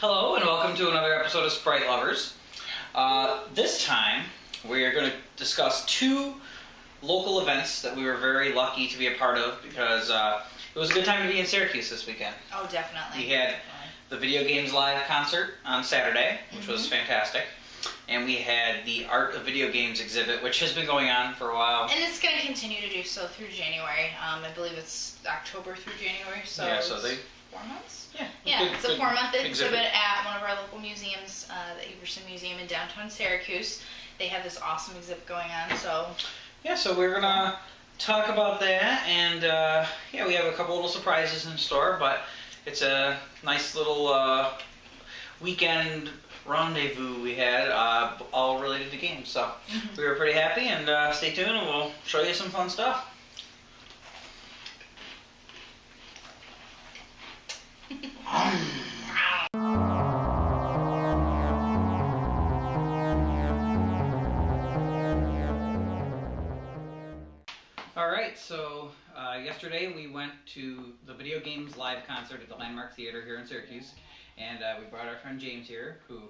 Hello and welcome to another episode of Sprite Lovers. This time we are going to discuss two local events that we were very lucky to be a part of because it was a good time to be in Syracuse this weekend. Oh, definitely. We had the Video Games Live concert on Saturday, which was fantastic. And we had the Art of Video Games exhibit, which has been going on for a while. And it's going to continue to do so through January. I believe it's October through January. So yeah, so they... 4 months? Yeah, it's a 4-month exhibit at one of our local museums, the Everson Museum in downtown Syracuse. They have this awesome exhibit going on, so... Yeah, so we're going to talk about that, and yeah, we have a couple little surprises in store, but it's a nice little weekend rendezvous we had, all related to games, so we were pretty happy, and stay tuned and we'll show you some fun stuff. Alright, so yesterday we went to the Video Games Live concert at the Landmark Theater here in Syracuse, and we brought our friend James here, who,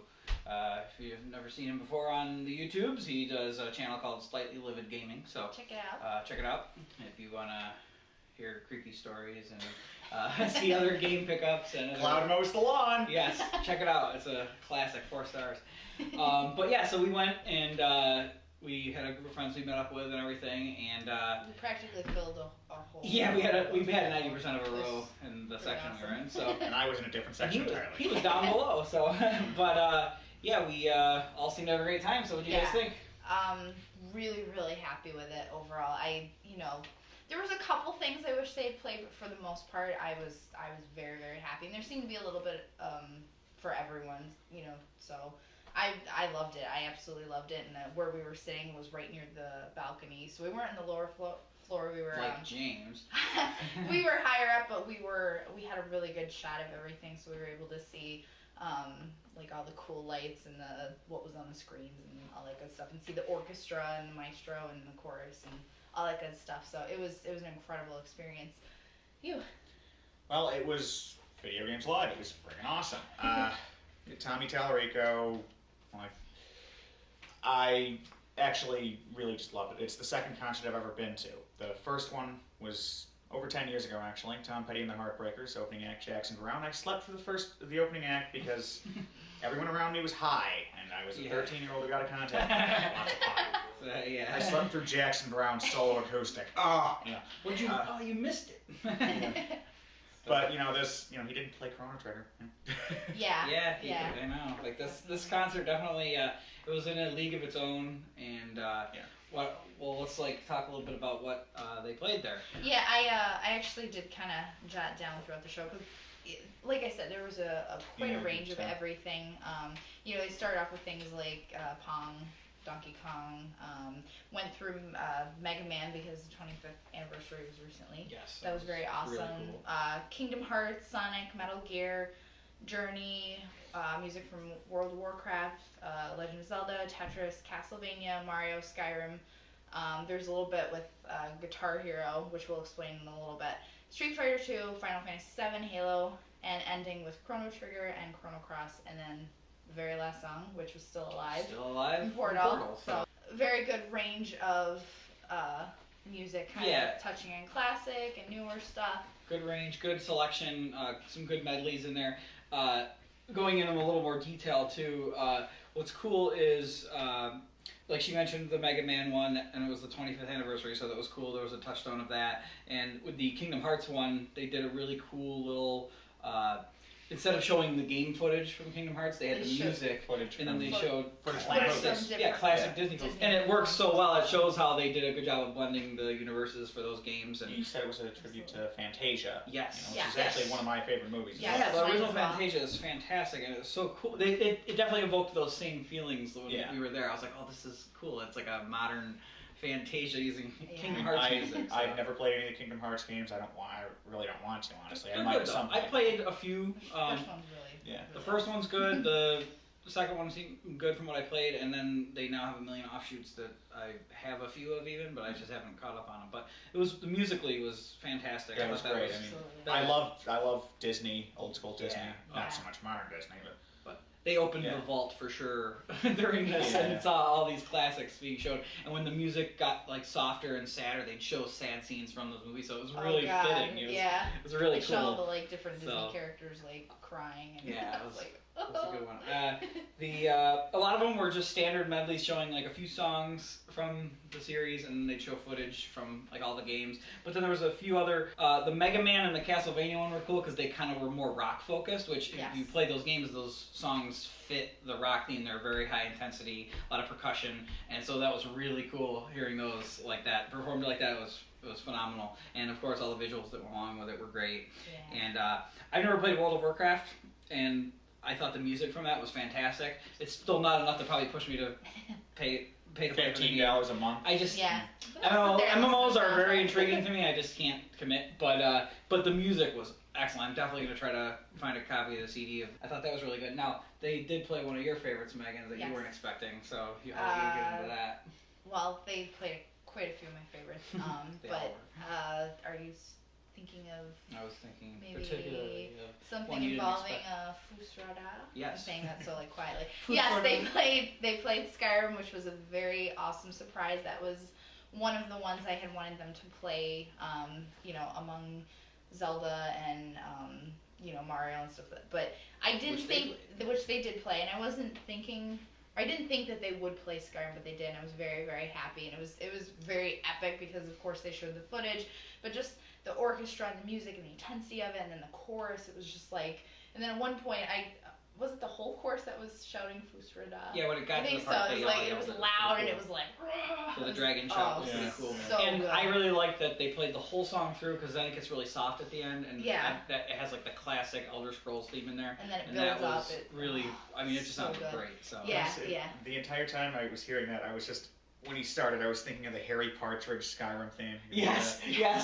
if you've never seen him before on the YouTubes, he does a channel called Slightly Livid Gaming, so check it out. Check it out if you want to hear creepy stories and see other game pickups. And Cloud mows the lawn! Yes, check it out, it's a classic, 4 stars. But yeah, so we went and we had a group of friends we met up with and everything, and we practically filled a whole... Yeah, we had 90% of a row in the section we were in, so... And I was in a different section entirely. He was down below, so... But, yeah, we all seemed to have a great time, so what did you guys think? Really, really happy with it overall. There was a couple things I wish they had played, but for the most part, I was very, very happy. And there seemed to be a little bit for everyone, so... I loved it. I absolutely loved it, and where we were sitting was right near the balcony, so we weren't in the lower floor. We were like James. We were higher up, but we had a really good shot of everything, so we were able to see like all the cool lights and what was on the screens and all that good stuff, and see the orchestra and the maestro and the chorus and all that good stuff. So it was an incredible experience. Well, it was Video Games Live. It was freaking awesome. Tommy Tallarico. I actually really just loved it. It's the second concert I've ever been to. The first one was over 10 years ago, actually. Tom Petty and the Heartbreakers, opening act Jackson Brown. I slept through the opening act because everyone around me was high, and I was a 13-year-old who got a contact. Lots of pop. Yeah. I slept through Jackson Brown's solo acoustic. Yeah. You missed it. Yeah. But, he didn't play Chrono Trigger. Yeah. Yeah, I know. Like, this concert definitely, it was in a league of its own, and, let's, talk a little bit about what they played there. Yeah, I actually did kind of jot down throughout the show, because, like I said, there was quite a range of everything. They started off with things like Pong, Donkey Kong, went through Mega Man because the 25th anniversary was recently. Yes. That was very awesome. Really cool. Kingdom Hearts, Sonic, Metal Gear, Journey, music from World of Warcraft, Legend of Zelda, Tetris, Castlevania, Mario, Skyrim. There's a little bit with Guitar Hero, which we'll explain in a little bit. Street Fighter 2, Final Fantasy 7, Halo, and ending with Chrono Trigger and Chrono Cross, and then the very last song, which was Still Alive. Still Alive. And Portal. So very good range of music, kind of touching on classic and newer stuff. Good range, good selection, some good medleys in there. Going into a little more detail too, what's cool is, like she mentioned, the Mega Man one, and it was the 25th anniversary, so that was cool. There was a touchstone of that. And with the Kingdom Hearts one, they did a really cool little... instead of showing the game footage from Kingdom Hearts, they had the music footage, and then they showed classic Disney films. And it works so well. It shows how they did a good job of blending the universes for those games. And you said it was a tribute to Fantasia. Yes. Which is actually one of my favorite movies. Yeah, the original Fantasia is fantastic, and it was so cool. It definitely evoked those same feelings when we were there. I was like, oh, this is cool. It's like a modern Fantasia using Kingdom Hearts music. So. I've never played any of the Kingdom Hearts games. I really don't want to, honestly. I might at some point. I played a few. The first one's really The first one's good. the second one seemed good from what I played, and then they now have a million offshoots that I have a few of even, but I just haven't caught up on them. But musically was fantastic. Yeah, I it was thought great. that I love Disney, old school Disney. Yeah. Not so much modern Disney, but they opened the vault for sure during this and saw all these classics being showed. And when the music got like softer and sadder, they'd show sad scenes from those movies, so it was really fitting. It was really they cool. Show all the like different Disney characters like crying. And yeah, it was like, that's a good one. A lot of them were just standard medleys showing like a few songs from the series, and they'd show footage from like all the games. But then there was a few other. The Mega Man and the Castlevania one were cool because they kind of were more rock focused. Which if you play those games, those songs fit the rock theme. They're very high intensity, a lot of percussion, and so that was really cool hearing those like that performed like that. It was phenomenal, and of course all the visuals that went along with it were great. Yeah. And I've never played World of Warcraft, and I thought the music from that was fantastic. It's still not enough to probably push me to pay to play $15 a month. I just I don't know. MMOs are very intriguing to me. I just can't commit. But the music was excellent. I'm definitely gonna try to find a copy of the CD. I thought that was really good. Now they did play one of your favorites, Megan, that you weren't expecting. So you get into that. Well, they played quite a few of my favorites. But are you thinking of? I was thinking maybe particularly something involving Fusrada. Yes. I'm saying that so like quietly. Yes, they played Skyrim, which was a very awesome surprise. That was one of the ones I had wanted them to play. Among Zelda and Mario and stuff. But I didn't think which they did play, and I didn't think that they would play Skyrim, but they did, and I was very, very happy. And it was very epic because, of course, they showed the footage, but just the orchestra and the music and the intensity of it, and then the chorus, it was just like... And then at one point, was it the whole chorus that was shouting Fusrada? Yeah, when it got to the part, I think so. It was loud, and it was like... So the dragon shout was pretty cool. So and good. I really liked that they played the whole song through, because then it gets really soft at the end, and that it has like the classic Elder Scrolls theme in there. And then it builds up. That was really... I mean, it just sounded great. So. Yeah. The entire time I was hearing that, I was just... When he started, I was thinking of the Harry Partridge Skyrim theme. Yes,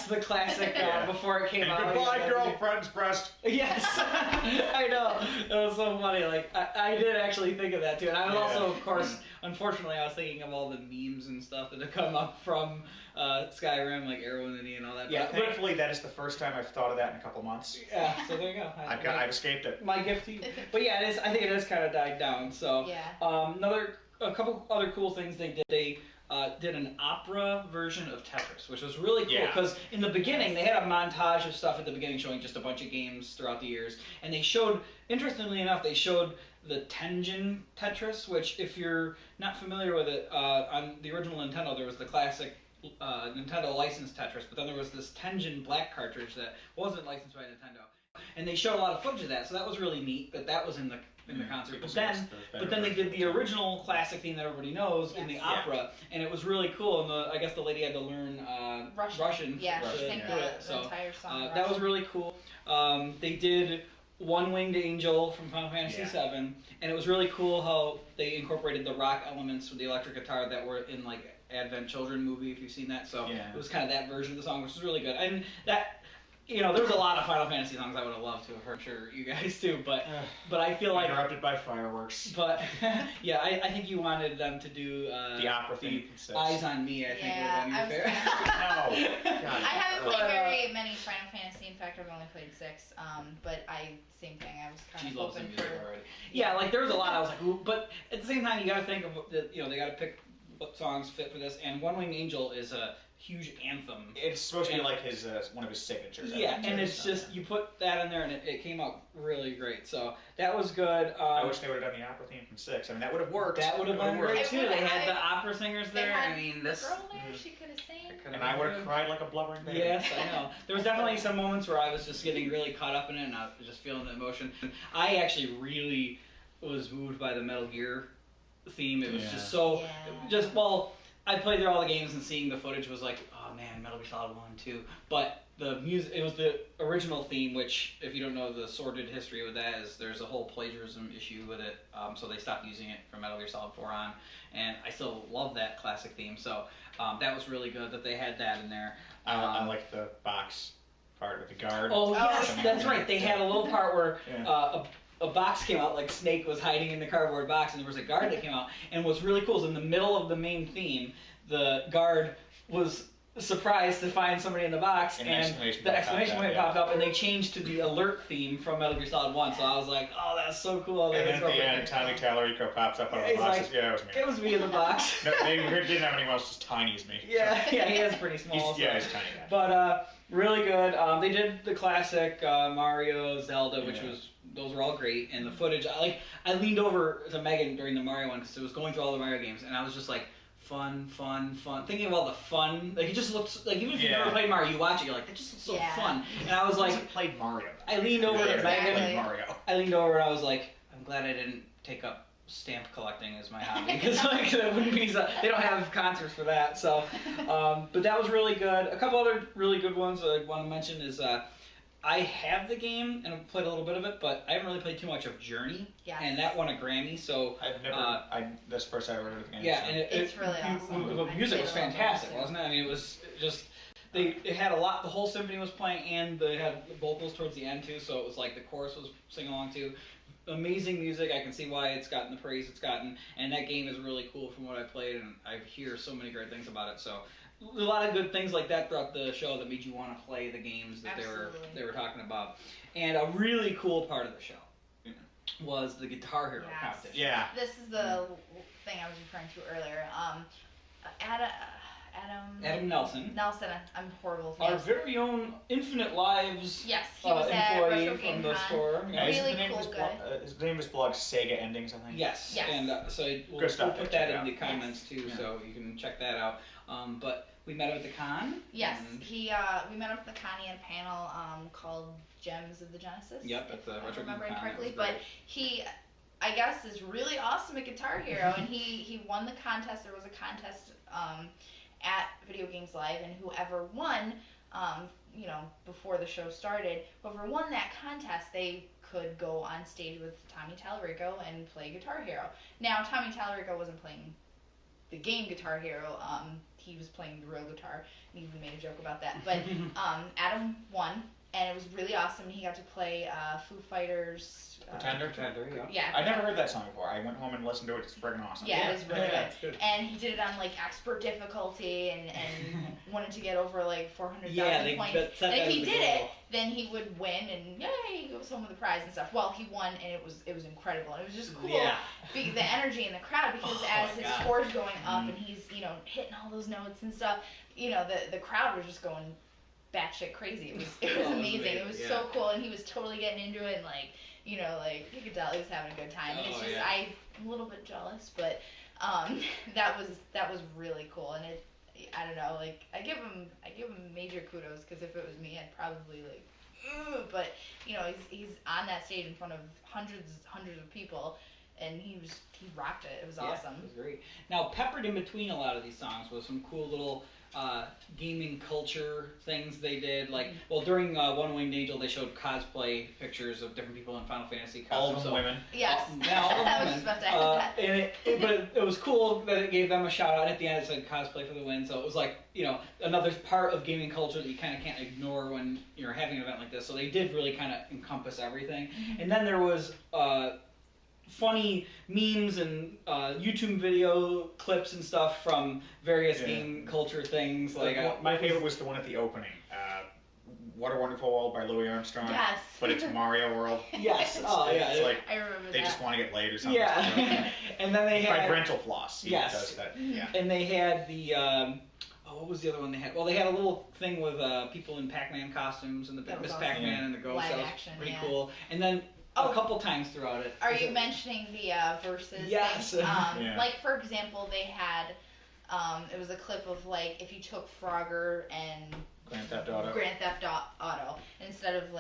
the classic before it came out. Goodbye, girlfriend's breast. Yes, I know. It was so funny. Like I did actually think of that too, and I was also, of course, unfortunately, I was thinking of all the memes and stuff that have come up from Skyrim, like Arrow in the Knee and all that. Yeah, thankfully, that is the first time I've thought of that in a couple months. Yeah, so there you go. I've escaped it. My gift to you. But yeah, it is. I think it has kind of died down. So a couple other cool things they did. They did an opera version of Tetris, which was really cool because in the beginning they had a montage of stuff at the beginning showing just a bunch of games throughout the years, and they showed, interestingly enough, they showed the Tengen Tetris, which if you're not familiar with it, on the original Nintendo there was the classic Nintendo licensed Tetris, but then there was this Tengen black cartridge that wasn't licensed by Nintendo, and they showed a lot of footage of that, so that was really neat that was in the concert. But then they did the original classic theme that everybody knows in the opera, and it was really cool. And I guess the lady had to learn Russian. Yeah, she sang the entire song. That was really cool. They did One Winged Angel from Final Fantasy VII, and it was really cool how they incorporated the rock elements with the electric guitar that were in like Advent Children movie, if you've seen that. So it was kind of that version of the song, which was really good. And that. There was a lot of Final Fantasy songs I would have loved to have heard. I'm sure you guys too, but I feel like interrupted by fireworks. But I think you wanted them to do the opera theme. Eyes on Me. I think would have been your favorite. I haven't played very many Final Fantasy. In fact, I've only played 6. But same thing. I was kind of hoping for. Already. Yeah, like there was a lot. I was like, ooh, but at the same time, you got to think of they got to pick what songs fit for this. And One Winged Angel is a huge anthem. It's supposed to be like his one of his signatures. Yeah, and it's just you put that in there and it came out really great. So that was good. I wish they would have done the opera theme from 6. I mean, that would have worked. That would have been great too. They had the opera singers there. I mean, this girl there, she could have sang. And I would have cried like a blubbering baby. Yes, I know. There was definitely some moments where I was just getting really caught up in it and I was just feeling the emotion. I actually really was moved by the Metal Gear theme. It was just so I played through all the games and seeing the footage was like, oh man, Metal Gear Solid 1, 2. But the music, it was the original theme, which, if you don't know the sordid history with that, is there's a whole plagiarism issue with it. So they stopped using it from Metal Gear Solid 4 on. And I still love that classic theme. So that was really good that they had that in there. I like the box part with the guard. Oh, yes, that's right. They had a little part where a box came out, like Snake was hiding in the cardboard box, and there was a guard that came out. And what's really cool is in the middle of the main theme, the guard was surprised to find somebody in the box, and the exclamation point popped up, and they changed to the alert theme from Metal Gear Solid 1. So I was like, oh, that's so cool. And then at the end, Tommy Tallarico pops up out of the box. Like, yeah, it was me. It was me in the box. No, they didn't have anyone else as tiny as me. Yeah, he is pretty small. He's tiny. Yeah. But really good. They did the classic Mario, Zelda, which was. Those were all great, and the footage. I leaned over to Megan during the Mario one because it was going through all the Mario games, and I was just like, fun. Thinking about the fun. Like it just looks like even if you've never played Mario, you watch it, you're like, that just looks so fun. And I was like, played Mario. I leaned over to Megan. Mario. I leaned over and I was like, I'm glad I didn't take up stamp collecting as my hobby because like that wouldn't be. They don't have concerts for that. So, but that was really good. A couple other really good ones I want to mention is. I have the game and I've played a little bit of it, but I haven't really played too much of Journey, and that won a Grammy. So I've never. That's the first I ever heard of the game. Yeah, so. and it's really awesome. The music was fantastic, wasn't it? I mean, it was just it had a lot. The whole symphony was playing, and they had vocals towards the end too. So it was like the chorus was singing along too. Amazing music. I can see why it's gotten the praise it's gotten, and that game is really cool from what I played, and I hear so many great things about it. So. A lot of good things like that throughout the show that made you want to play the games that they were talking about. And a really cool part of the show was the Guitar Hero competition. Yeah. This is the thing I was referring to earlier. Adam Nelson. I'm horrible with Our names. very own Infinite Lives Yes, he was at employee Retro from Game the Con. store. Really cool guy. His name is blog Sega Endings, I think. Yes. And so we'll put that in the comments too, so you can check that out. But we met him at the con. Yes, we met up at the con. He had a panel called Gems of the Genesis. Yep, at the Retro Game Con. If I remember correctly, but he, I guess, is really awesome at Guitar Hero, and he won the contest. There was a contest at Video Games Live, and whoever won, before the show started, whoever won that contest, they could go on stage with Tommy Tallarico and play Guitar Hero. Now, Tommy Tallarico wasn't playing the game Guitar Hero. He was playing the real guitar, and he even made a joke about that. But Adam won, and it was really awesome. He got to play Foo Fighters. Pretender, yeah. I never heard that song before. I went home and listened to it. It's friggin' awesome. Yeah, it is really good. And he did it on like expert difficulty, and wanted to get over like 400,000 points. And if he did it, then he would win, and yay, he goes home with a prize and stuff. Well, he won, and it was incredible. And it was just cool, the energy in the crowd, because as his score's going up and he's hitting all those notes and stuff, the crowd was just going batshit crazy. It was amazing. It was so cool, and he was totally getting into it, and you could tell he was having a good time. It's just I'm a little bit jealous, but that was really cool, and I don't know, I give him major kudos, because if it was me, I'd probably but he's on that stage in front of hundreds of people, and he rocked it. It was awesome. It was great. Now, peppered in between a lot of these songs was some cool little gaming culture things they did. During One Winged Angel, they showed cosplay pictures of different people in Final Fantasy costumes. All of them women. Yes. All of them I was women. just about to add that. But it was cool that it gave them a shout out. At the end, it said cosplay for the win. So it was another part of gaming culture that you kind of can't ignore when you're having an event like this. So they did really kind of encompass everything. Mm-hmm. And then there was funny memes and YouTube video clips and stuff from various game culture things. My favorite was the one at the opening. What a Wonderful World by Louis Armstrong. Yes. But it's Mario World. Yes. It's like I remember they just want to get laid or something. Yeah. And then they had Parental Floss. Yes. Does that. Yeah. And they had the what was the other one they had? Well, they had a little thing with people in Pac-Man costumes and the Miss awesome. Pac-Man and the Ghost. Live That was action, pretty cool. And then a couple times throughout it. Are you mentioning the verses? Yes. Thing? Like, for example, they had it was a clip of if you took Frogger and Grand Theft Auto. Instead of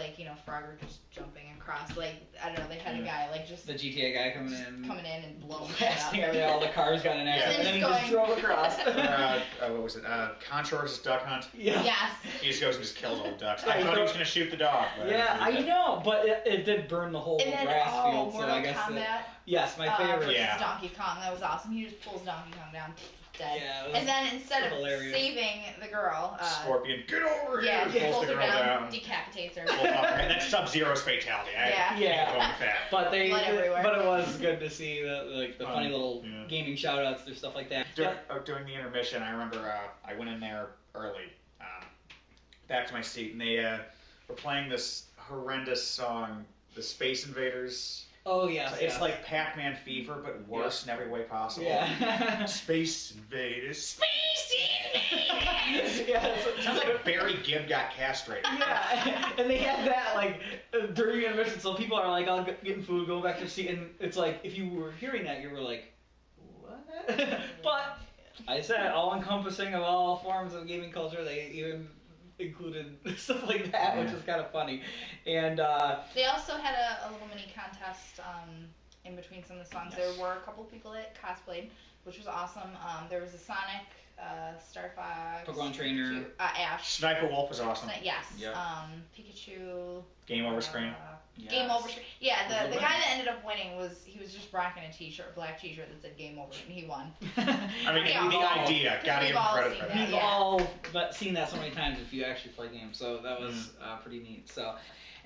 Frogger just jumping across, I don't know, they had a guy just the GTA guy coming in and blowing blasting everything. All the cars got an accident, and then he just drove across. What was it? Contour vs. Duck Hunt. Yeah. Yes. He just goes and just kills all the ducks. I thought he was gonna shoot the dog. But I know, but it did burn the whole grass field. Mortal So I guess Kombat. Yes, my favorite. Versus Donkey Kong, that was awesome. He just pulls Donkey Kong down. dead. Yeah, it was and then instead of hilarious. saving the girl, Scorpion, get over here! yeah, he Pulls pulls the her girl down, decapitates her. And that's Sub-Zero's fatality. I can't go with that. But Blood everywhere. but it was good to see the funny little yeah. gaming shoutouts or stuff like that. During the intermission, I remember I went in there early, back to my seat, and they were playing this horrendous song, the Space Invaders. Oh yeah, So it's like Pac-Man Fever, but worse in every way possible. Yeah. Space Invaders. Space Invaders! Yeah, Sounds like Barry Gibb got castrated. Yeah, and they had that like during intermission, so people are like, getting food, going back to their seat, and it's like if you were hearing that, you were like, what? But I said all-encompassing of all forms of gaming culture. They even included stuff like that, which is kind of funny. And they also had a little mini contest in between some of the songs. There were a couple of people that cosplayed, which was awesome. There was a Sonic, Star Fox, Pokemon Trainer, Ash. Sniper Wolf was awesome. Yes. Yep. Pikachu. Game over screen. Game over screen. Yeah, the guy that ended up winning was just rocking a t-shirt, black t-shirt that said Game Over, and he won. I mean, the idea. Gotta give him credit for that. We've all seen that so many times if you actually play games, so that was pretty neat. So,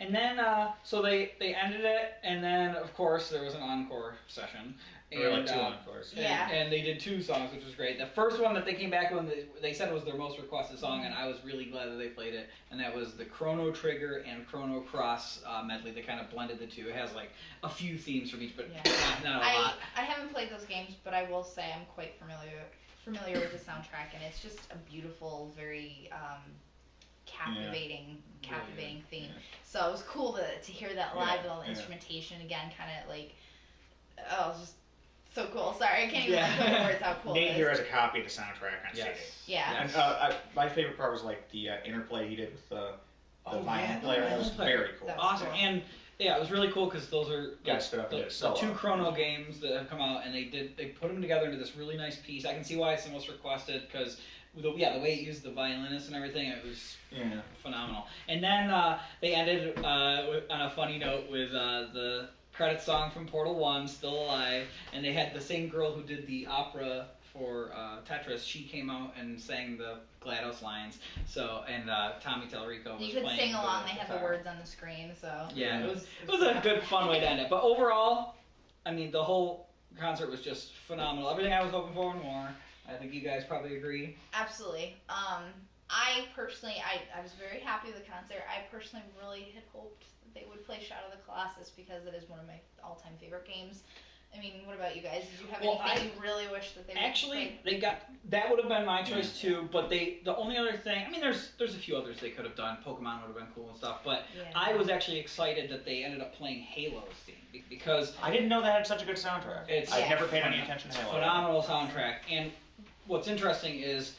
and then so they ended it, and then of course there was an encore session. There were like 2 encores. And they did 2 songs, which was great. The first one that they came back with, they said it was their most requested song, and I was really glad that they played it. And that was the Chrono Trigger and Chrono Cross medley. They kind of blended the two. It has like a few themes from each, but not a lot. I haven't played those games, but I will say I'm quite familiar with the soundtrack, and it's just a beautiful, very captivating theme. Yeah. So it was cool to hear that live with all the instrumentation again, kind of like, it was just so cool. Sorry, I can't even put the words how cool Nate it is. here has a copy of the soundtrack on CD. Yeah. And my favorite part was like the interplay he did with the violin player. That was very cool. Awesome. Cool. And yeah, it was really cool because those are the 2 Chrono games that have come out, and they put them together into this really nice piece. I can see why it's the most requested because the way it used the violinist and everything, it was phenomenal. And then they ended on a funny note with the credit song from Portal 1, Still Alive, and they had the same girl who did the opera for Tetris. She came out and sang the GLaDOS lines. So, and Tommy Tallarico was playing. You could sing along. They had the words on the screen. So yeah, it was a good, fun way to end it. But overall, I mean, the whole concert was just phenomenal. Everything I was hoping for and more. I think you guys probably agree. Absolutely. I personally, I was very happy with the concert. I personally really had hoped that they would play Shadow of the Colossus because it is one of my all-time favorite games. I mean, what about you guys? Did you have anything you really wish that they would actually play? that would have been my choice too. But the only other thing, I mean, there's a few others they could have done. Pokemon would have been cool and stuff. But I was actually excited that they ended up playing Halo's theme because I didn't know that had such a good soundtrack. I've never paid any attention to Halo. Phenomenal soundtrack. And what's interesting is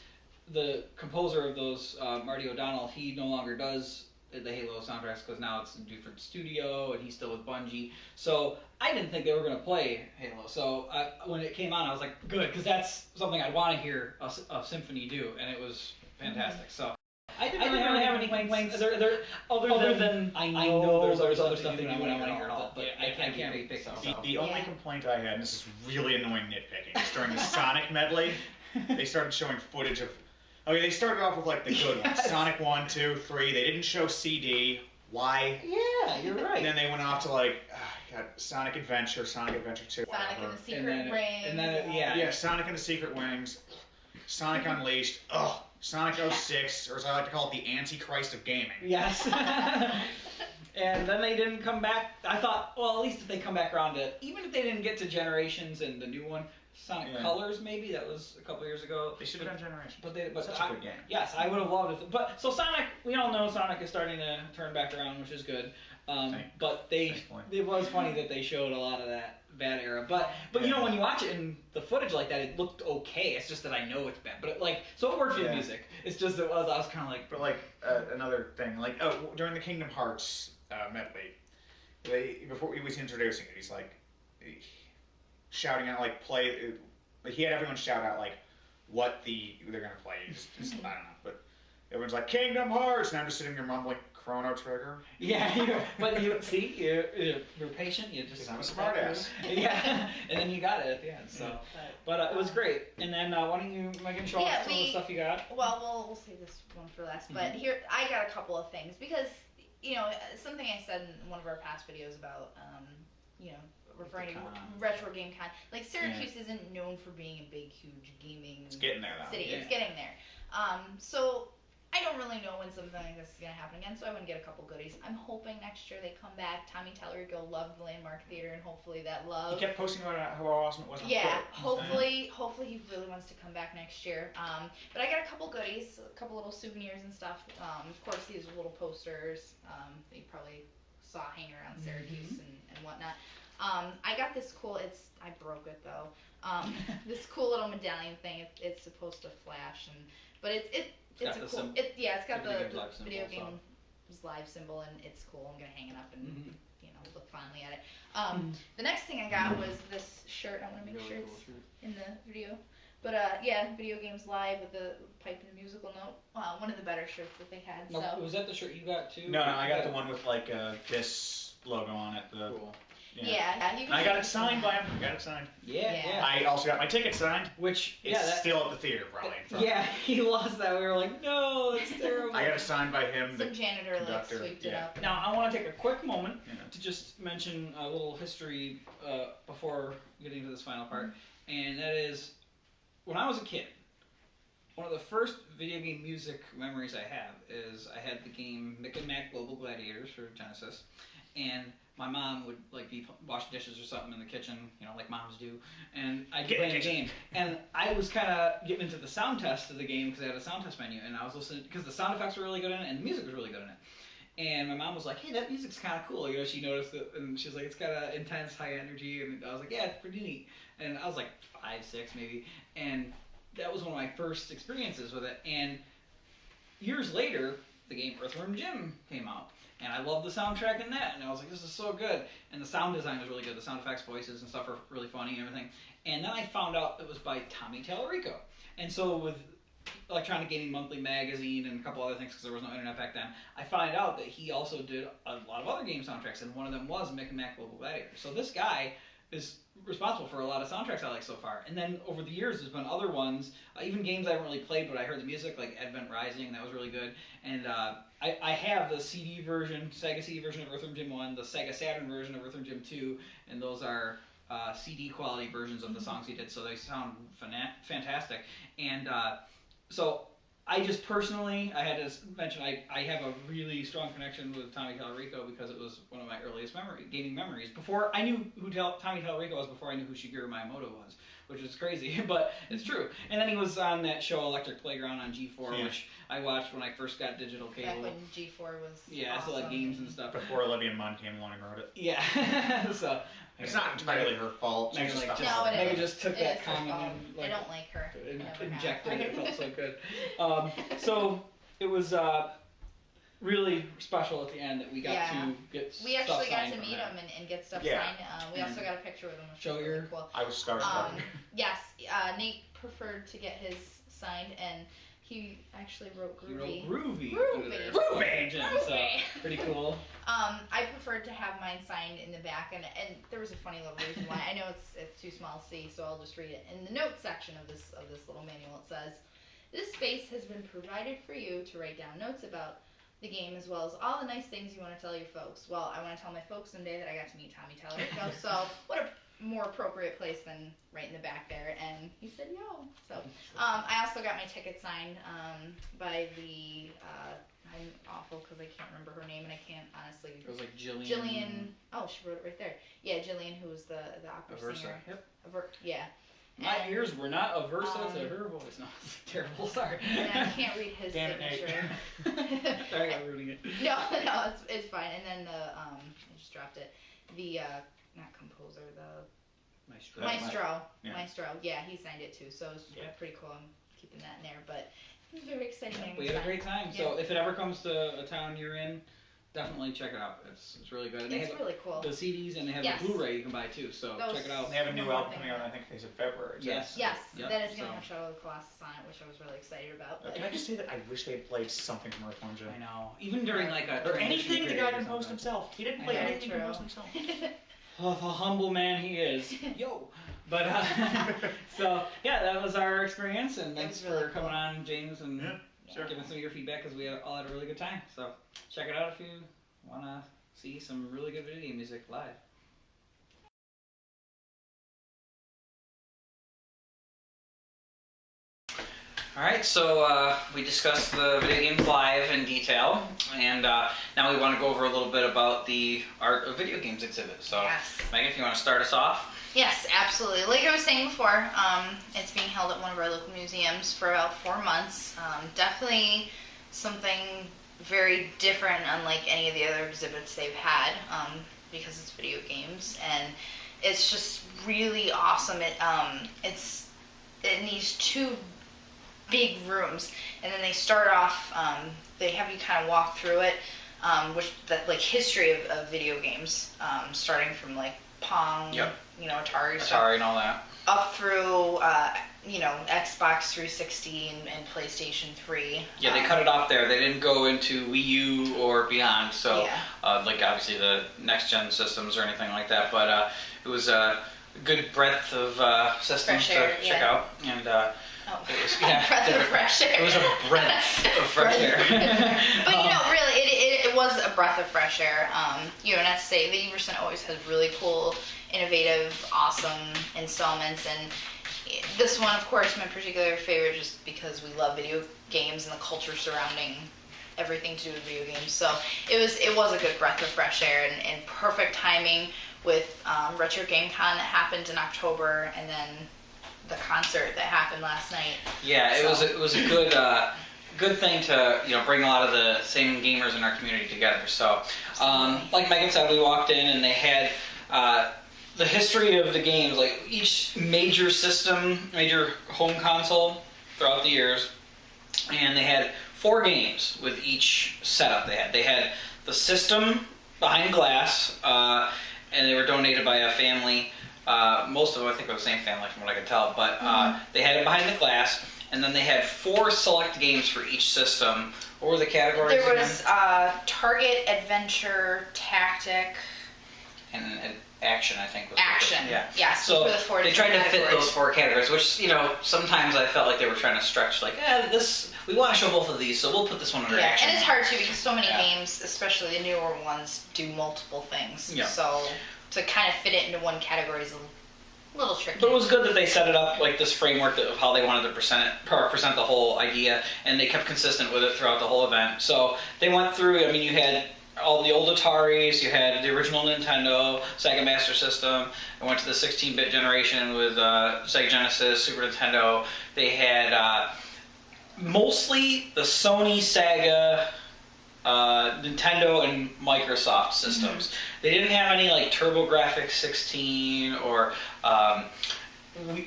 the composer of those, Marty O'Donnell, he no longer does the Halo soundtracks because now it's a different studio and he's still with Bungie. So I didn't think they were going to play Halo. So when it came on, I was like, good, because that's something I want to hear a symphony do, and it was fantastic. So I didn't really have any complaints. Other than I know there's other stuff that I want to hear, but I can't be picky. The only complaint I had, and this is really annoying nitpicking, is during the Sonic medley, they started showing footage of. Okay, they started off with like the good ones, Sonic 1, 2, 3. They didn't show CD. Why? Yeah, you're right. And then they went off to like, Sonic Adventure, Sonic Adventure 2. Sonic and the Secret Rings. And then yeah, Sonic and the Secret Wings, Sonic Unleashed. Sonic 06, or as I like to call it, the Antichrist of gaming. Yes. And then they didn't come back. I thought, well, at least if they come back around to, even if they didn't get to Generations and the new one, Sonic Colors maybe, that was a couple years ago. They should have done Generations. But such a good game. Yes, I would have loved it. But so Sonic, we all know Sonic is starting to turn back around, which is good. But it was funny that they showed a lot of that bad era. But you know, when you watch it in the footage like that, it looked okay. It's just that I know it's bad. But so it worked for the music. It's just I was kind of like. But another thing, during the Kingdom Hearts medley, before he was introducing it, he's like shouting out he had everyone shout out what they're gonna play. Just I don't know, but everyone's like Kingdom Hearts, and I'm just sitting there mumbling Chrono Trigger. Yeah, but you're patient. You just. I'm a smartass. Yeah, and then you got it at the end. So, but it was great. And then why don't you, Megan, show off some of the stuff you got? Well, we'll save this one for last. But here, I got a couple of things because something I said in one of our past videos about referring to retro game con. Like Syracuse isn't known for being a big, huge gaming It's getting there, though. city. Yeah. It's getting there. So I don't really know when something like this is going to happen again, so I want to get a couple goodies. I'm hoping next year they come back. Tommy Tallarico loved the Landmark Theater, and hopefully that love... He kept posting about how awesome it was on Yeah, Twitter. hopefully he really wants to come back next year. But I got a couple goodies, a couple little souvenirs and stuff. Of course, these little posters that you probably saw hanging around Syracuse and whatnot. I got this cool, I broke it though, this cool little medallion thing. It's supposed to flash, but it's a cool. It's got the video game's live symbol, and it's cool. I'm gonna hang it up and look fondly at it. The next thing I got was this shirt. I want to make sure it's in the video. But Video Games Live with the pipe and the musical note. One of the better shirts that they had. No, So was that the shirt you got too? No, I got the one with like this logo on it. Cool. Yeah. You can I got it signed by him. Yeah. I also got my ticket signed. Which It's still at the theater, probably. Yeah, he lost that. We were like, no, that's terrible. I got it signed by him. Some janitor conductor, sweeped it up. Now, I want to take a quick moment to just mention a little history before getting to this final part, and that is, when I was a kid, one of the first video game music memories I have is I had the game Mick and Mac Global Gladiators for Genesis, and my mom would be washing dishes or something in the kitchen, like moms do, and I'd be playing the game. And I was kind of getting into the sound test of the game because I had a sound test menu, and I was listening because the sound effects were really good in it and the music was really good in it. And my mom was like, "Hey, that music's kind of cool." She noticed it, and she was like, "It's got an intense, high energy." And I was like, "Yeah, it's pretty neat." And I was like 5, 6 maybe, and that was one of my first experiences with it. And years later, the game Earthworm Jim came out. And I loved the soundtrack in that, and I was like, this is so good. And the sound design was really good. The sound effects, voices, and stuff are really funny and everything. And then I found out it was by Tommy Tallarico. And so with Electronic Gaming Monthly magazine and a couple other things, because there was no internet back then, I found out that he also did a lot of other game soundtracks, and one of them was Mick and Mac Global Gladiator. So this guy is responsible for a lot of soundtracks I like so far. And then over the years, there's been other ones, even games I haven't really played, but I heard the music, like Advent Rising, that was really good. And I have the Sega CD version of Earthworm Jim 1, the Sega Saturn version of Earthworm Jim 2, and those are CD quality versions of the songs he did, so they sound fantastic. And so I just personally, I had to mention, I have a really strong connection with Tommy Tallarico because it was one of my earliest gaming memories. Before I knew who Tommy Tallarico was, before I knew who Shigeru Miyamoto was, which is crazy, but it's true. And then he was on that show Electric Playground on G4, which I watched when I first got digital cable. Back when G4 was I awesome. still had games and stuff. Before Olivia Munn came along and wrote it. Yeah. So it's not entirely her fault. Megan just took that comment and I don't like her. Injected it. It felt so good. So it was really special at the end that we got to get We stuff actually got signed to meet him and get stuff Yeah. signed. We also got a picture with him, which Show was really your- cool. I was starstruck. Yes, Nate preferred to get his signed, and he actually wrote Groovy. He wrote Groovy. Groovy. So pretty cool. I preferred to have mine signed in the back, and there was a funny little reason why. I know it's too small to see, so I'll just read it. In the notes section of this little manual, it says, "This space has been provided for you to write down notes about the game, as well as all the nice things you want to tell your folks." Well, I want to tell my folks someday that I got to meet Tommy Tallarico, so what a more appropriate place than right in the back there, and he said yo. So I also got my ticket signed by the I'm awful because I can't remember her name, and I can't honestly. It was like Jillian. Jillian. Oh, she wrote it right there. Yeah, Jillian, who was the opera Aversa. singer. Yep. Yeah. My ears were not aversa to her voice. No, it's terrible. Sorry. And I can't read his signature. Sorry, I got ruining it. No, it's fine. And then I just dropped it. The not composer, the Maestro. Yeah. Maestro. Yeah, he signed it too. So it's pretty cool. I'm keeping that in there, but it was very exciting. We had a great time. So if it ever comes to a town you're in, definitely check it out. It's really good. And they It's have really cool. the CDs and they have Yes. a Blu-ray you can buy too. So Those- check it out. They have a new One more album thing. coming out, I think they said February. too. Yes. Yes, Yep, that is going to so- have Shadow of the Colossus on it, which I was really excited about. But Can I just say that I wish they had played something from Earth 1 I know. Even during like a Or transition anything the period guy or composed something. himself. He didn't play Very anything he composed himself. Oh, the humble man he is. Yo. But so yeah, that was our experience, and thanks was really for coming cool. on, James, and Yeah, sure. giving some of your feedback because we all had a really good time. So check it out if you want to see some really good video game music live. Alright, so we discussed the video games live in detail, and now we want to go over a little bit about the Art of Video Games exhibit. So, Yes. Megan, if you want to start us off. Yes, absolutely. Like I was saying before, it's being held at one of our local museums for about 4 months. Definitely something very different, unlike any of the other exhibits they've had, because it's video games, and it's just really awesome. It's in these 2 big rooms, and then they start off. They have you kind of walk through it, like history of video games, starting from like Pong, Yep. Atari, Atari and all that. up through Xbox 360 and PlayStation 3. Yeah, they cut it off there. They didn't go into Wii U or beyond, so Yeah. like obviously the next-gen systems or anything like that, but it was a good breadth of systems Fresh air, to check yeah. out, and Oh. it was, yeah, breath of fresh air. It was a breath of fresh air. But really, it was a breath of fresh air. And I say the Everson always has really cool, innovative, awesome installments, and this one, of course, my particular favorite, just because we love video games and the culture surrounding everything to do with video games. So it was a good breath of fresh air, and perfect timing with Retro Game Con that happened in October, and then the concert that happened last night. Yeah, it was a good thing to bring a lot of the same gamers in our community together. So, like Megan said, we walked in and they had the history of the games, like each major system, major home console throughout the years, and they had 4 games with each setup they had. They had the system behind glass, and they were donated by a family. Most of them, I think, were the same family from what I could tell, but they had it behind the glass, and then they had 4 select games for each system. What were the categories There again? was Target, Adventure, Tactic, And action, I think, was Action. The yeah. Yes. So for the 4 they tried to different fit categories. those 4 categories, which sometimes I felt like they were trying to stretch. Like, we want to show both of these, so we'll put this one under Yeah, action. and it's hard too because so many Yeah. games, especially the newer ones, do multiple things. Yeah. So to kind of fit it into one category is a little tricky. But it was good that they set it up like this framework of how they wanted to present the whole idea, and they kept consistent with it throughout the whole event. So they went through. I mean, you had all the old Ataris, you had the original Nintendo, Sega Master System. I went to the 16-bit generation with Sega Genesis, Super Nintendo. They had mostly the Sony, Sega, Nintendo, and Microsoft systems. They didn't have any like TurboGrafx 16 or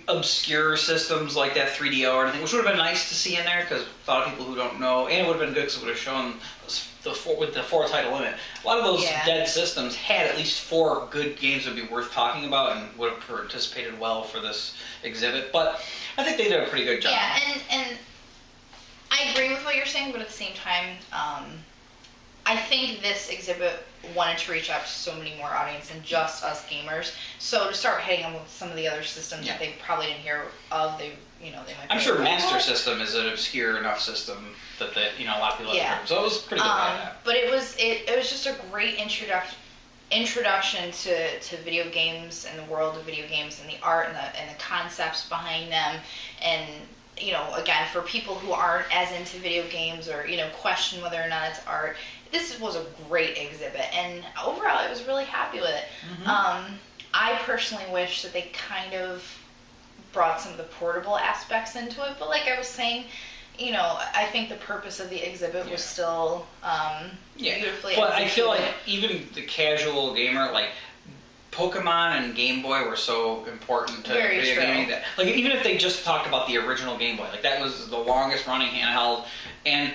obscure systems like that 3DO or anything, which would have been nice to see in there because a lot of people who don't know, and it would have been good because it would have shown with the 4 title limit. A lot of those dead systems had at least 4 good games that would be worth talking about and would have participated well for this exhibit. But I think they did a pretty good job. Yeah, and I agree with what you're saying, but at the same time, I think this exhibit wanted to reach out to so many more audience than just us gamers. So to start hitting them with some of the other systems that they probably didn't hear of, they might. I'm sure Master System is an obscure enough system that a lot of people haven't heard of. So it was pretty good at that. But it was just a great introduction to video games and the world of video games and the art and the concepts behind them, and again, for people who aren't as into video games or question whether or not it's art, this was a great exhibit, and overall I was really happy with it. I personally wish that they kind of brought some of the portable aspects into it, but like I was saying, I think the purpose of the exhibit was still beautifully But I feel like executed. even the casual gamer, like Pokemon and Game Boy were so important to Very video true. gaming that, like, even if they just talked about the original Game Boy, like that was the longest running handheld, and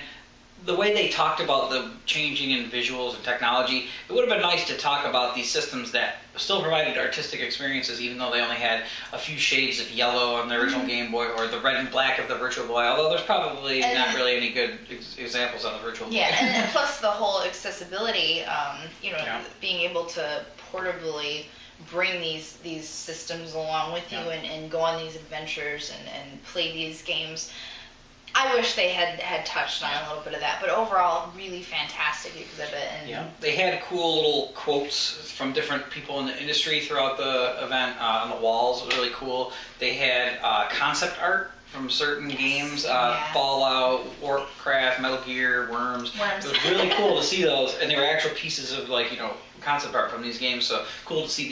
the way they talked about the changing in visuals and technology, it would have been nice to talk about these systems that still provided artistic experiences, even though they only had a few shades of yellow on the original Game Boy or the red and black of the Virtual Boy, although there's probably not really any good examples on the Virtual Boy. Yeah, and plus the whole accessibility, being able to portably bring these systems along with you and go on these adventures and play these games. I wish they had touched on a little bit of that, but overall, really fantastic exhibit. And they had cool little quotes from different people in the industry throughout the event on the walls. It was really cool. They had concept art from certain games, Fallout, Warcraft, Metal Gear, Worms. It was really cool to see those, and they were actual pieces of concept art from these games. So cool to see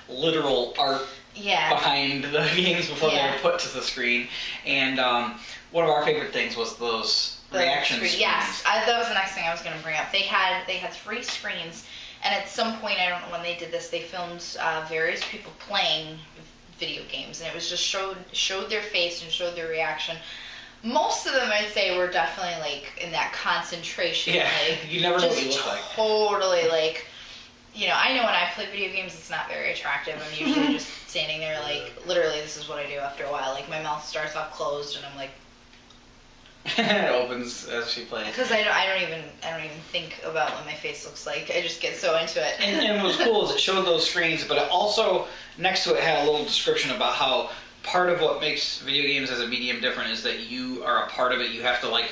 the literal art behind the games before they were put to the screen. And one of our favorite things was those reaction screens. Yes, that was the next thing I was going to bring up. They had 3 screens, and at some point, I don't know when they did this, they filmed various people playing video games, and it was just showed their face and showed their reaction. Most of them, I'd say, were definitely like in that concentration. Yeah, you never know what you look like. Totally like. I know when I play video games, it's not very attractive. I'm usually just standing there, like, literally, this is what I do after a while. Like, my mouth starts off closed, and I'm like. It opens as she plays. Because I don't even think about what my face looks like. I just get so into it. And what's cool is it showed those screens, but it also next to it had a little description about how part of what makes video games as a medium different is that you are a part of it. You have to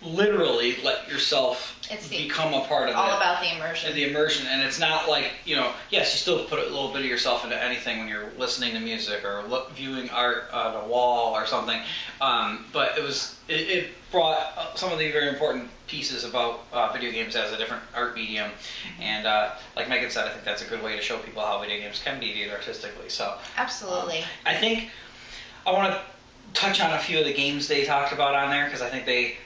literally let yourself become a part of it. All about the immersion. The immersion, and it's not like, yes, you still put a little bit of yourself into anything when you're listening to music or viewing art on a wall or something. But it brought some of the very important pieces about video games as a different art medium. And like Megan said, I think that's a good way to show people how video games can be viewed artistically. So absolutely. I think I want to touch on a few of the games they talked about on there, because I think they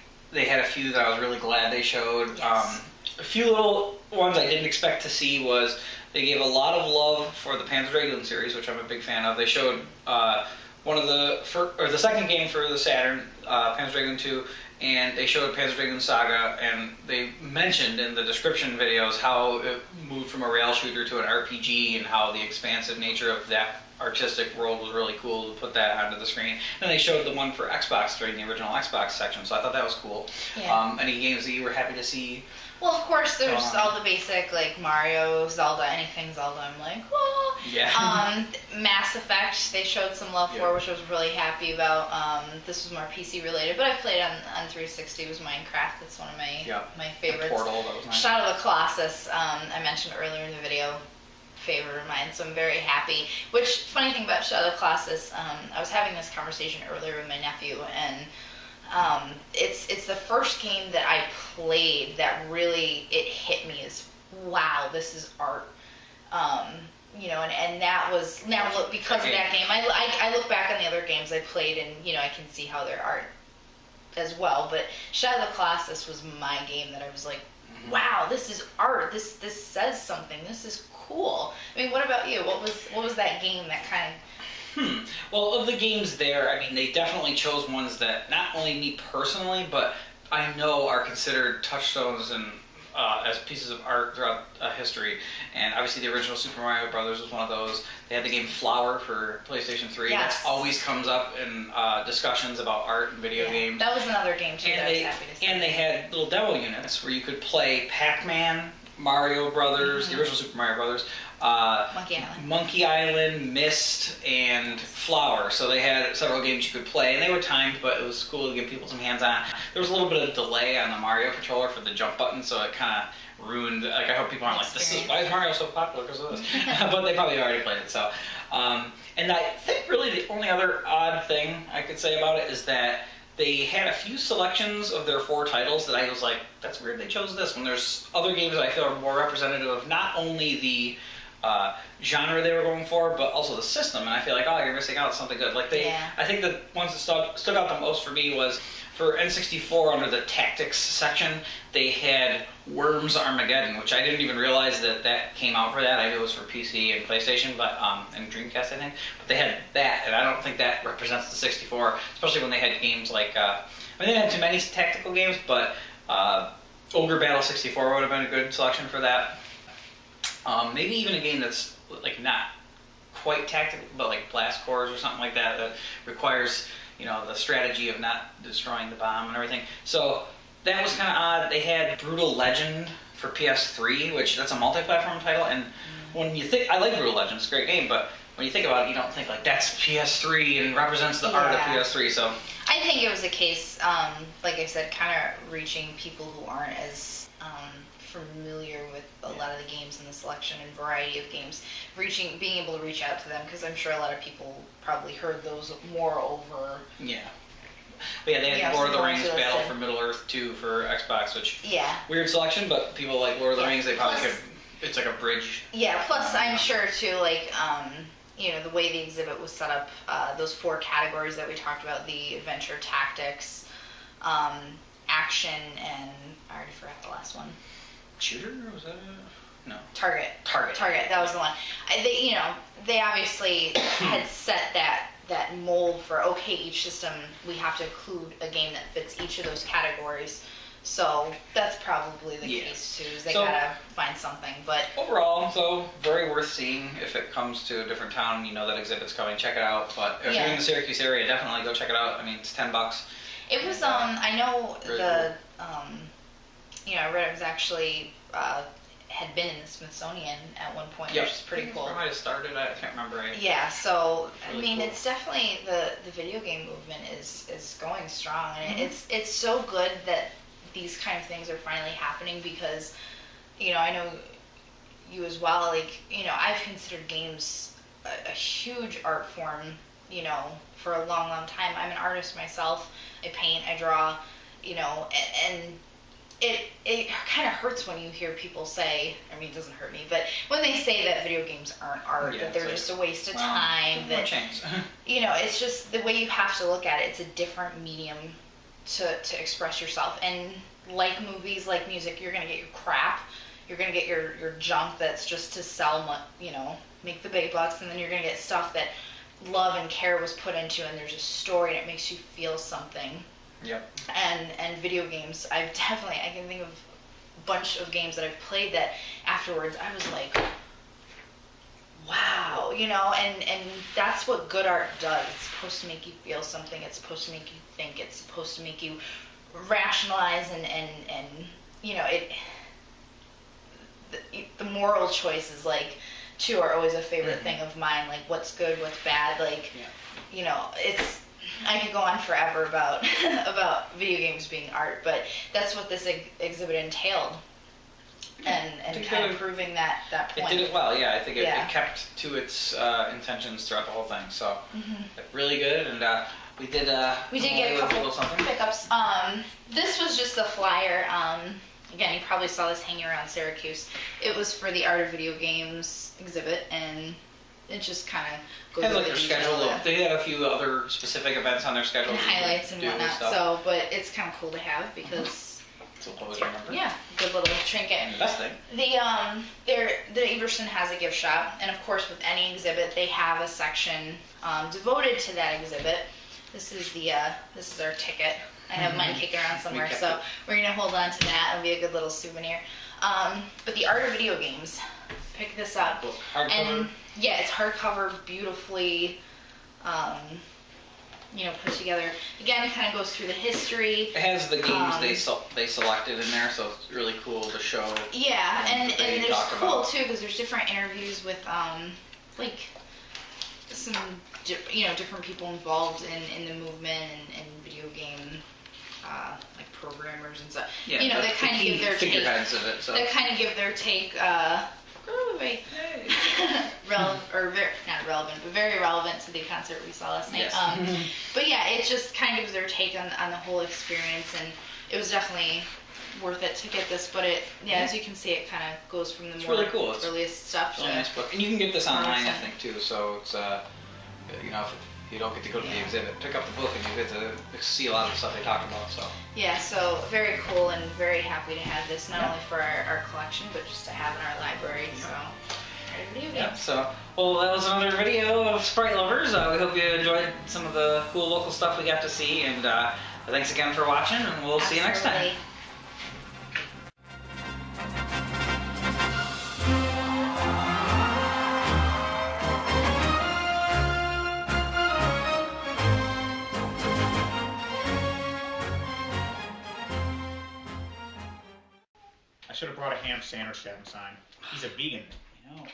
had a few that I was really glad they showed. Yes. A few little ones I didn't expect to see was they gave a lot of love for the Panzer Dragoon series, which I'm a big fan of. They showed the second game for the Saturn, Panzer Dragoon 2, and they showed Panzer Dragoon Saga, and they mentioned in the description videos how it moved from a rail shooter to an RPG and how the expansive nature of that artistic world was really cool to put that onto the screen. And they showed the one for Xbox during the original Xbox section, so I thought that was cool. Yeah. Any games that you were happy to see? Well, of course, there's all the basic, like Mario, Zelda, anything Zelda, I'm like, whoa. Yeah. Mass Effect, they showed some love for, which I was really happy about. This was more PC related, but I played on 360. It was Minecraft. That's one of my favorites. The Portal, that was nice. Shadow of the Colossus, I mentioned earlier in the video. Favorite of mine, so I'm very happy. Which, funny thing about Shadow of the Colossus, I was having this conversation earlier with my nephew, and it's the first game that I played that really it hit me as, wow, this is art. And that was now because of that game. I look back on the other games I played, and I can see how they're art as well. But Shadow of the Colossus was my game that I was like, wow, this is art. This says something. This is cool. I mean, what about you? What was that game that kind of? Well, of the games there, I mean, they definitely chose ones that not only me personally, but I know are considered touchstones and as pieces of art throughout history. And obviously, the original Super Mario Brothers was one of those. They had the game Flower for PlayStation 3. Yes. That always comes up in discussions about art and video games. That was another game too. And that I was happy to see. And they had little demo units where you could play Pac-Man, Mario Brothers, the original Super Mario Brothers, Monkey Island, Myst, and Flower. So they had several games you could play, and they were timed, but it was cool to give people some hands-on. There was a little bit of delay on the Mario controller for the jump button, so it kind of ruined. Like, I hope people aren't like, why is Mario so popular because of this? But they probably already played it. So, and I think really the only other odd thing I could say about it is that they had a few selections of their 4 titles that I was like, that's weird they chose this, when there's other games that I feel are more representative of not only the genre they were going for, but also the system. And I feel like, you're missing out on something good. Like I think the ones that stood out the most for me was for N64 under the tactics section, they had Worms Armageddon, which I didn't even realize that came out for that. I knew it was for PC and PlayStation, but and Dreamcast, I think. But they had that, and I don't think that represents the 64, especially when they had games like, they didn't have too many tactical games, but Ogre Battle 64 would have been a good selection for that. Maybe even a game that's like not quite tactical, but like Blast Corps or something like that requires, you know, the strategy of not destroying the bomb and everything. So that was kind of odd. They had Brutal Legend for PS3, which that's a multi-platform title, and when you think, I like Brutal Legend, it's a great game, but when you think about it, you don't think like that's PS3 and represents the art of PS3. So I think it was a case, like I said, kind of reaching people who aren't as familiar with a lot of the games in the selection and variety of games, being able to reach out to them, because I'm sure a lot of people probably heard those more over. Yeah. But yeah, they had Lord of the Rings Battle for Middle-earth 2 for Xbox, which weird selection, but people like Lord of the Rings, they probably could. It's like a bridge. Yeah. Plus, I'm sure too, like you know, the way the exhibit was set up, those 4 categories that we talked about: the adventure, tactics, action, and I already forgot the last one. Shooter? Was that a... No. Target. That was the one. They obviously had set that mold for, okay, each system we have to include a game that fits each of those categories. So that's probably the case too. Is they gotta find something. But overall, so very worth seeing. If it comes to a different town, you know that exhibit's coming. Check it out. But if you're in the Syracuse area, definitely go check it out. I mean, it's $10. It was I know really you know, I read it was actually had been in the Smithsonian at one point, which is pretty cool. I might have started. I can't remember. Yeah, so really, I mean, cool. It's definitely the video game movement is going strong, and it's so good that these kind of things are finally happening, because, you know, I know you as well. Like, you know, I've considered games a huge art form, you know, for a long, long time. I'm an artist myself. I paint, I draw, you know, and it kind of hurts when you hear people say, I mean, it doesn't hurt me, but when they say that video games aren't art, that they're just a waste of time, that, you know, it's just the way you have to look at it. It's a different medium to express yourself. And like movies, like music, you're going to get your crap. You're going to get your junk that's just to sell, you know, make the big bucks, and then you're going to get stuff that love and care was put into, and there's a story, and it makes you feel something. Yep. And video games, I can think of a bunch of games that I've played that afterwards I was like, wow, you know, and that's what good art does. It's supposed to make you feel something. It's supposed to make you think. It's supposed to make you rationalize and you know, the moral choices, like, too, are always a favorite thing of mine. Like, what's good, what's bad, like, you know, I could go on forever about about video games being art, but that's what this exhibit entailed, and kind of proving that point. It did it well, yeah. I think it kept to its intentions throughout the whole thing. So really good, and we did get a couple pickups. This was just a flyer. Again, you probably saw this hanging around Syracuse. It was for the Art of Video Games exhibit, and it just kind of goes over their schedule. They had a few other specific events on their schedule. And highlights and whatnot. So, but it's kind of cool to have, because it's always remember. Yeah, good little trinket. And the best thing. The Everson has a gift shop, and of course, with any exhibit, they have a section devoted to that exhibit. This is our ticket. I have mine kicking around somewhere, so we're gonna hold on to that. It'll be a good little souvenir. But the Art of Video Games. Pick this up. And yeah, it's hardcover, beautifully, you know, put together. Again, it kind of goes through the history. It has the games they selected in there, so it's really cool to show. Yeah, and there's cool too, because there's different interviews with like some different people involved in the movement and video game like programmers and stuff. Yeah, you know, they kind of give their take. Of it, so. They kind of give their take. Not relevant, but very relevant to the concert we saw last night. Yes. But yeah, it just kind of gives their take on the whole experience, and it was definitely worth it to get this. But as you can see, it kind of goes from the more really cool. earliest stuff. It's a nice book, and you can get this online, I think, too. So it's you know, if you don't get to go to the exhibit, pick up the book, and you get to see a lot of the stuff they talk about. So yeah, so very cool, and very happy to have this not only for our collection, but just to have in our library. So. So, well, that was another video of Sprite Lovers. We hope you enjoyed some of the cool local stuff we got to see, and thanks again for watching, and we'll see you next time. I should have brought a ham sandwich to have him sign. He's a vegan. I know.